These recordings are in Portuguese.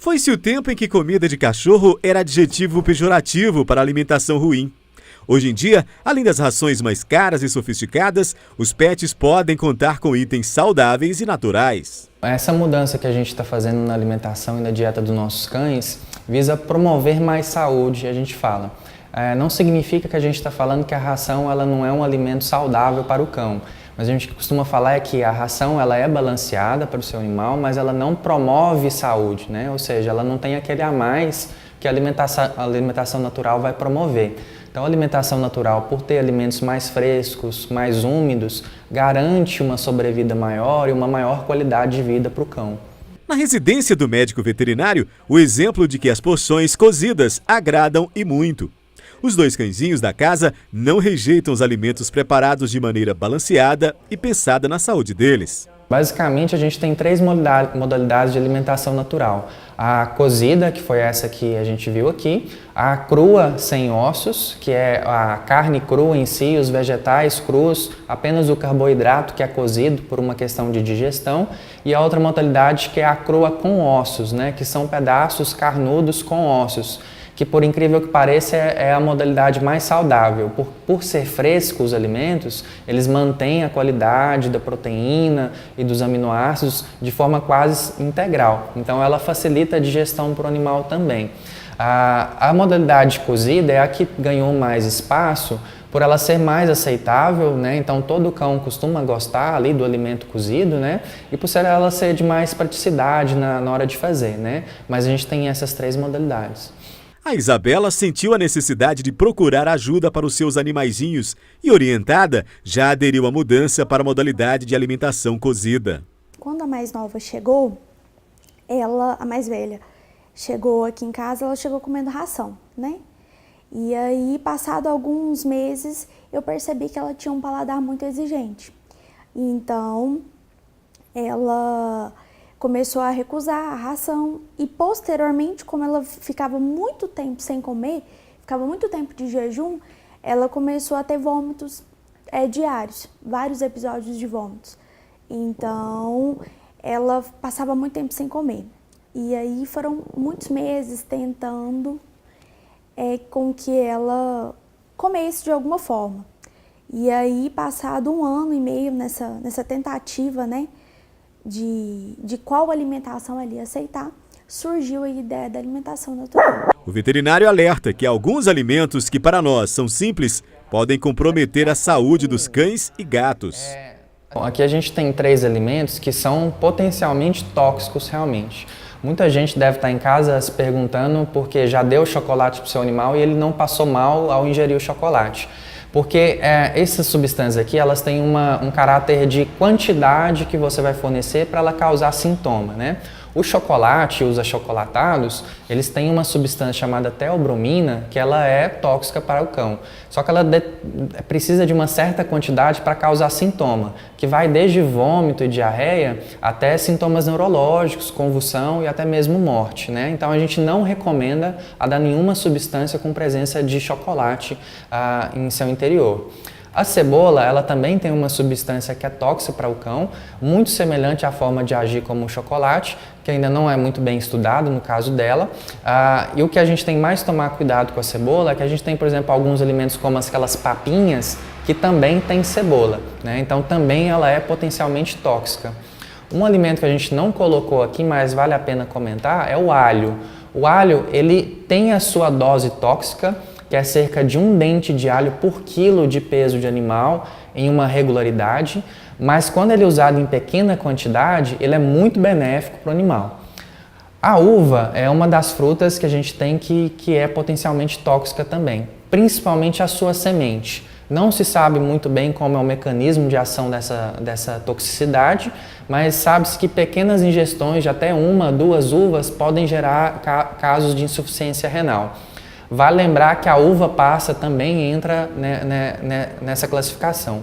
Foi-se o tempo em que comida de cachorro era adjetivo pejorativo para alimentação ruim. Hoje em dia, além das rações mais caras e sofisticadas, os pets podem contar com itens saudáveis e naturais. Essa mudança que a gente está fazendo na alimentação e na dieta dos nossos cães visa promover mais saúde, a gente fala. Não significa que a gente está falando que a ração ela não é um alimento saudável para o cão. Mas a gente costuma falar que a ração ela é balanceada para o seu animal, mas ela não promove saúde, né? Ou seja, ela não tem aquele a mais que a alimentação natural vai promover. Então a alimentação natural, por ter alimentos mais frescos, mais úmidos, garante uma sobrevida maior e uma maior qualidade de vida para o cão. Na residência do médico veterinário, o exemplo de que as porções cozidas agradam e muito. Os dois cãezinhos da casa não rejeitam os alimentos preparados de maneira balanceada e pensada na saúde deles. Basicamente, a gente tem três modalidades de alimentação natural. A cozida, que foi essa que a gente viu aqui. A crua sem ossos, que é a carne crua em si, os vegetais crus, apenas o carboidrato que é cozido por uma questão de digestão. E a outra modalidade que é a crua com ossos, né, que são pedaços carnudos com ossos, que por incrível que pareça é a modalidade mais saudável. Por ser fresco os alimentos, eles mantêm a qualidade da proteína e dos aminoácidos de forma quase integral. Então ela facilita a digestão para o animal também. A modalidade cozida é a que ganhou mais espaço por ela ser mais aceitável, né? Então todo cão costuma gostar ali do alimento cozido, né? E por ser ela ser de mais praticidade na hora de fazer, né? Mas a gente tem essas três modalidades. A Isabela sentiu a necessidade de procurar ajuda para os seus animaizinhos e, orientada, já aderiu à mudança para a modalidade de alimentação cozida. Quando a mais nova chegou, a mais velha, chegou aqui em casa, ela chegou comendo ração, né? E aí, passado alguns meses, eu percebi que ela tinha um paladar muito exigente. Então, ela começou a recusar a ração e posteriormente, como ela ficava muito tempo sem comer, ficava muito tempo de jejum, ela começou a ter vômitos diários, vários episódios de vômitos. Então, ela passava muito tempo sem comer. E aí foram muitos meses tentando com que ela comesse de alguma forma. E aí, passado 1 ano e meio nessa tentativa, né, de qual alimentação ela ia aceitar, surgiu a ideia da alimentação natural. O veterinário alerta que alguns alimentos que para nós são simples podem comprometer a saúde dos cães e gatos. Bom, aqui a gente tem 3 alimentos que são potencialmente tóxicos realmente. Muita gente deve estar em casa se perguntando porque já deu chocolate para o seu animal e ele não passou mal ao ingerir o chocolate. Porque essas substâncias aqui, elas têm um caráter de quantidade que você vai fornecer para ela causar sintoma, né? O chocolate e os achocolatados, eles têm uma substância chamada teobromina, que ela é tóxica para o cão. Só que ela precisa de uma certa quantidade para causar sintoma, que vai desde vômito e diarreia até sintomas neurológicos, convulsão e até mesmo morte, né? Então a gente não recomenda a dar nenhuma substância com presença de chocolate em seu interior. A cebola, ela também tem uma substância que é tóxica para o cão, muito semelhante à forma de agir como o chocolate, que ainda não é muito bem estudado no caso dela. E o que a gente tem mais que tomar cuidado com a cebola é que a gente tem, por exemplo, alguns alimentos como aquelas papinhas que também tem cebola, né? Então também ela é potencialmente tóxica. Um alimento que a gente não colocou aqui, mas vale a pena comentar, é o alho. O alho, ele tem a sua dose tóxica, que é cerca de 1 dente de alho por quilo de peso de animal em uma regularidade, mas quando ele é usado em pequena quantidade, ele é muito benéfico para o animal. A uva é uma das frutas que a gente tem que é potencialmente tóxica também, principalmente a sua semente. Não se sabe muito bem como é o mecanismo de ação dessa toxicidade, mas sabe-se que pequenas ingestões de até 1, 2 uvas podem gerar casos de insuficiência renal. Vale lembrar que a uva passa também entra nessa classificação.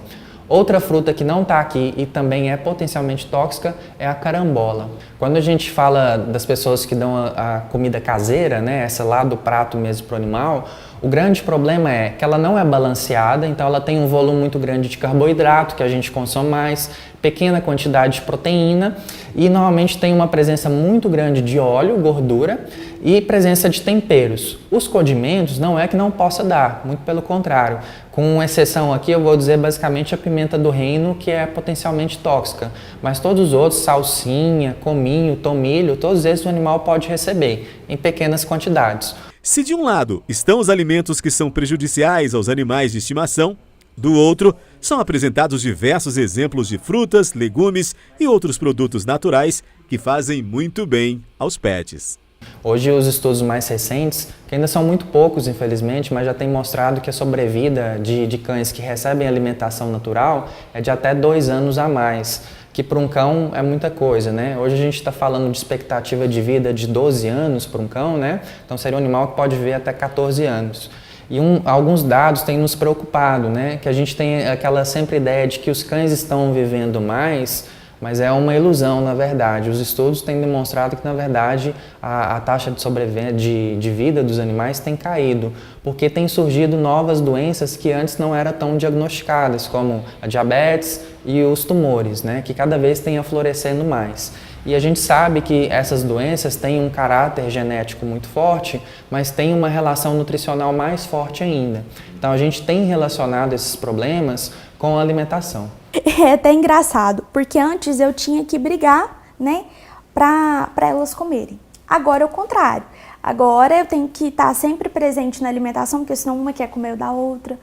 Outra fruta que não está aqui e também é potencialmente tóxica é a carambola. Quando a gente fala das pessoas que dão a comida caseira, né, essa lá do prato mesmo para o animal, O grande problema é que ela não é balanceada, então ela tem um volume muito grande de carboidrato, que a gente consome mais, pequena quantidade de proteína e normalmente tem uma presença muito grande de óleo, gordura e presença de temperos. Os condimentos não é que não possa dar, muito pelo contrário. Com exceção aqui, eu vou dizer basicamente a pimenta do reino, que é potencialmente tóxica, mas todos os outros, salsinha, cominho, tomilho, todos esses o animal pode receber em pequenas quantidades. Se de um lado estão os alimentos que são prejudiciais aos animais de estimação, do outro são apresentados diversos exemplos de frutas, legumes e outros produtos naturais que fazem muito bem aos pets. Hoje os estudos mais recentes, que ainda são muito poucos infelizmente, mas já têm mostrado que a sobrevida de cães que recebem alimentação natural é de até 2 anos a mais, que para um cão é muita coisa, né? Hoje a gente está falando de expectativa de vida de 12 anos para um cão, né? Então seria um animal que pode viver até 14 anos. E alguns dados têm nos preocupado, né? Que a gente tem aquela sempre ideia de que os cães estão vivendo mais, mas é uma ilusão, na verdade. Os estudos têm demonstrado que, na verdade, a taxa de sobrevivência de vida dos animais tem caído, porque tem surgido novas doenças que antes não eram tão diagnosticadas, como a diabetes e os tumores, né? Que cada vez têm aflorescendo mais. E a gente sabe que essas doenças têm um caráter genético muito forte, mas têm uma relação nutricional mais forte ainda. Então a gente tem relacionado esses problemas com a alimentação. É até engraçado, porque antes eu tinha que brigar, né, para elas comerem. Agora é o contrário. Agora eu tenho que estar sempre presente na alimentação, porque senão uma quer comer o da outra,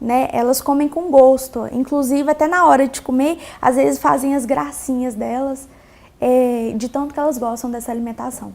né? Elas comem com gosto, inclusive até na hora de comer, às vezes fazem as gracinhas delas, de tanto que elas gostam dessa alimentação.